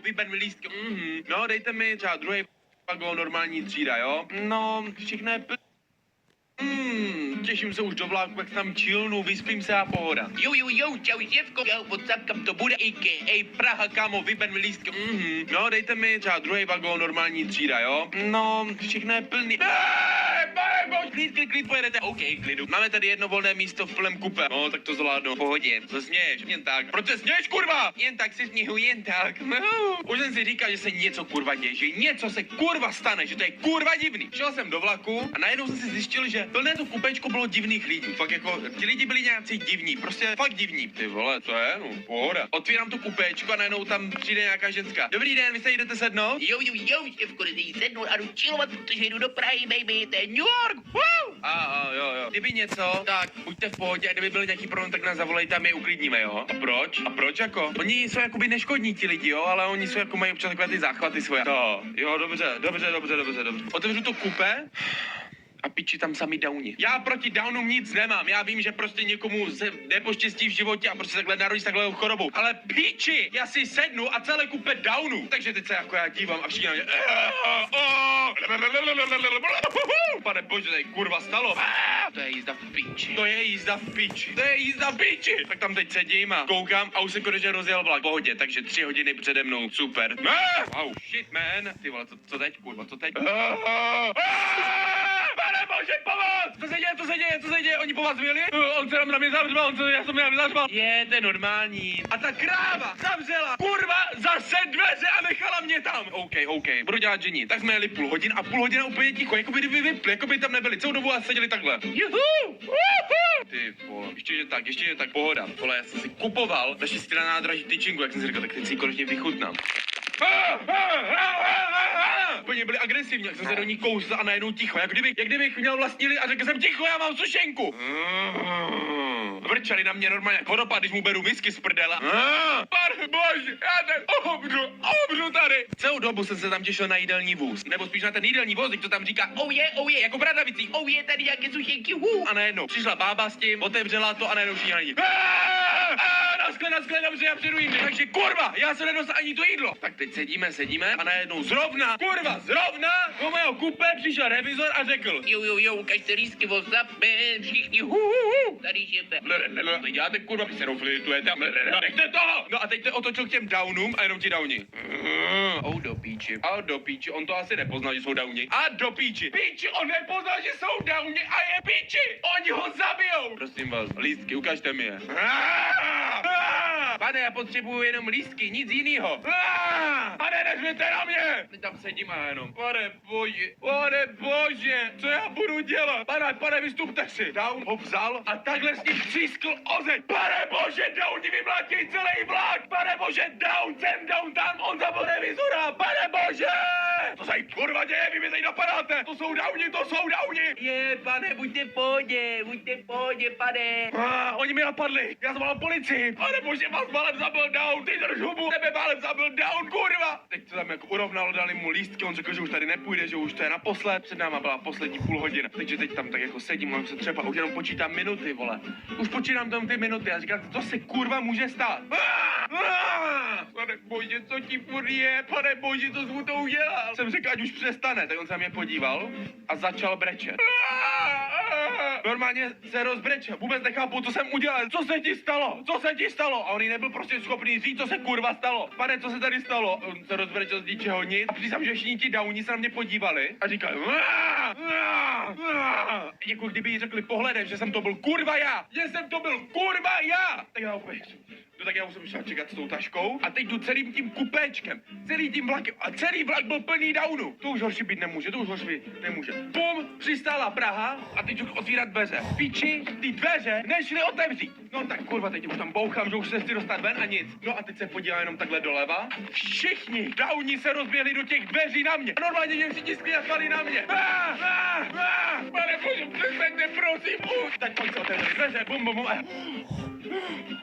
vyber mi lístky. No, dejte mi třeba druhý vagón, normální třída, jo? No, všechno je těším se už do vláku, jak tam chillnu, vyspím se a pohoda. Jo, čau děvko, jo, WhatsApp, kam to bude, a.k.a. Praha, kámo, vyber mi lístky. No, dejte mi třeba druhý vagón, normální třída, jo? No, všechno je plný. Klid, pojedete, OK, klidu. Máme tady jedno volné místo v plném kupe. No, tak to zvládnu. V pohodě, co směješ, jen tak. Proč se směješ, kurva? Jen tak si směju, jen tak. Už jsem si říkal, že se něco kurva děje, že něco se kurva stane, že to je kurva divný. Šel jsem do vlaku a najednou jsem si zjistil, že plné to kupečko bylo divných lidí. Fakt jako, ti lidi byli nějací divní, prostě fakt divní. Ty vole, to je, no, pohoda. Otvírám to kupečko a najednou tam přijde nějaká ženská. Dobrý den, vy se jdete sednout? Jo, šéfko, jdete sednout a jdu chillovat, protože jdu do Prahy, baby, to je New York, Jo. Kdyby něco, tak buďte v pohodě a kdyby byl nějaký problém, tak nás zavolejte a my je uklidníme, jo? A proč? Jako? Oni jsou jakoby neškodní ti lidi, jo, ale oni jsou jako mají občas takové ty záchvaty svoje. To, jo, dobře. Otevřu to kupe. A piči tam sami downi. Já proti downům nic nemám, já vím, že prostě někomu se nepoštěstí v životě a prostě takhle narodí s takovou chorobou. Ale piči, já si sednu a celé kupe downů. Takže teď se jako já dívám a všichni na mě. Pane bože, tady kurva stalo. to je jízda v piči. To je jízda v piči. Tak tam teď sedím a koukám a už se konečně rozjel vlak. V pohodě, takže 3 hodiny přede mnou, super. Oh shit man. Ty vole, co teď, kurva, co teď? Pane bože, pomoc! Co se děje? Oni po vás měli? On se tam na mě zavřel, já jsem na mě zavřel. Je, to je normální. A ta kráva zavřela, kurva, zase dveře a nechala mě tam. OK, budu dělat žení. Tak jsme jeli půl hodina úplně ticho, jako by kdyby vypli, jako by tam nebyli celou dobu a seděli takhle. Juhu! Ty vole, ještě že tak, pohoda. Vole, já jsem si kupoval naštěstí na nádraží tyčinku, jak jsem si říkal, tak teď si ji konečně vychutnám. Úplně byli agresivní, jak jsem se do ní kousl a najednou ticho, jak kdybych měl vlastní lid a řekl jsem ticho, já mám sušenku. Vrčali na mě normálně jak vodopád, když mu beru whisky z prdela. Pane bože, já ten obřu tady. Celou dobu jsem se tam těšil na jídelní vůz, nebo spíš na ten jídelní vozík, co tam říká oh je, jako bradavicí, tady nějaké sušenky, A najednou přišla bába s tím, otevřela to a najednou všichni na ní. Naschle, dobře, já přijedu jindy. Takže kurva, já se nedost ani to jídlo. Tak teď sedíme a najednou zrovna do mého kupe přišel revizor a řekl. Jo, ukažte lístky, WhatsApp, všichni, tady šefe. Teď děláte kurva, vy se flirtujete, nechte toho. No a teď se otočil k těm downům a jenom ti downi. A do píči, on to asi nepoznal, že jsou downi. A do píči, on nepoznal, že jsou downi a je píči. Oni ho zabijou. Prosím vás, lístky, ukažte mi je. Pane, já potřebuju jenom lístky, nic jinýho. Pane, neřvěte na mě. Teď tam sedím a jenom. Pane bože, co já budu dělat? Pane, vystupte si. Down ho vzal a takhle s ním třískl o zeď. Pane bože, Down ti vymlátí celý vlak. Pane bože, Down sem, Down tam, on zabil revizora. Pane bože. To se jí kurva děje, vy mi tady napadáte. To jsou Downi. Je, pane, buďte v pohodě, pane. Oni mi napadli, já zavolám policii. Pane bože, vás málem zabil Down, ty drž hubu, tebe málem zabil Down, kurva. Teď to tam jako urovnalo, dali mu lístky, on řekl, že už tady nepůjde, že už to je naposled, před náma byla poslední půl hodina. Takže teď tam tak jako sedím, mám se třeba, už jenom počítám minuty, vole. Už počítám tam ty minuty a říkám, co se kurva může stát. Pane bože, co ti furt je, pane bože, co jsi mu to udělal. Jsem řekl, ať už přestane, tak on se na mě podíval a začal brečet. Normálně se rozbrečel, vůbec nechápu, co jsem udělal, co se ti stalo? A on jí nebyl prostě schopný říct, co se kurva stalo. Pane, co se tady stalo? On se rozbrečel z ničeho nic a přísám, že všichni ti downi se na mě podívali a říkali jako kdyby jí řekli pohledem, že jsem to byl kurva já. Tak já musím šel čekat s tou taškou a teď jdu celým tím kupéčkem, celý tím vlakem a celý vlak byl plný downů. To už horší být nemůže. Bum, přistála Praha a teď jdu otvírat dveře. Piči, ty dveře nešly otevřít. No tak kurva, teď už tam bouchám, že už se chci dostat ven a nic. No a teď se podívám jenom takhle doleva. Všichni downi se rozběhli do těch dveří na mě. Normálně mě všichni skvěsali na mě. Pane bože, přestaňte, prosím. Tak pojď se otevřeli dveře, bum.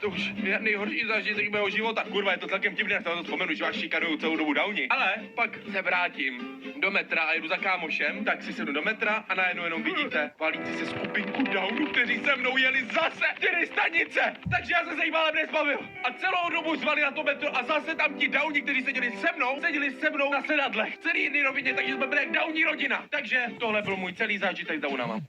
To už je nejhorší zážitek mého života. Kurva, je to celkem divné, to vzpomenu, že vás šikanuju celou dobu Downi. Ale pak se vrátím do metra a jedu za kámošem, tak si sednu do metra a najednou jenom vidíte valící se skupinku Downů, kteří se mnou jeli zase 4 stanice. Takže já jsem se jí málem nezbavil. A celou dobu zvali na to metro a zase tam ti Downi, kteří seděli se mnou na sedadlech. Celý jedný rovině, takže jsme byli jak Downí rodina. Takže tohle byl můj celý zážitek s Downama.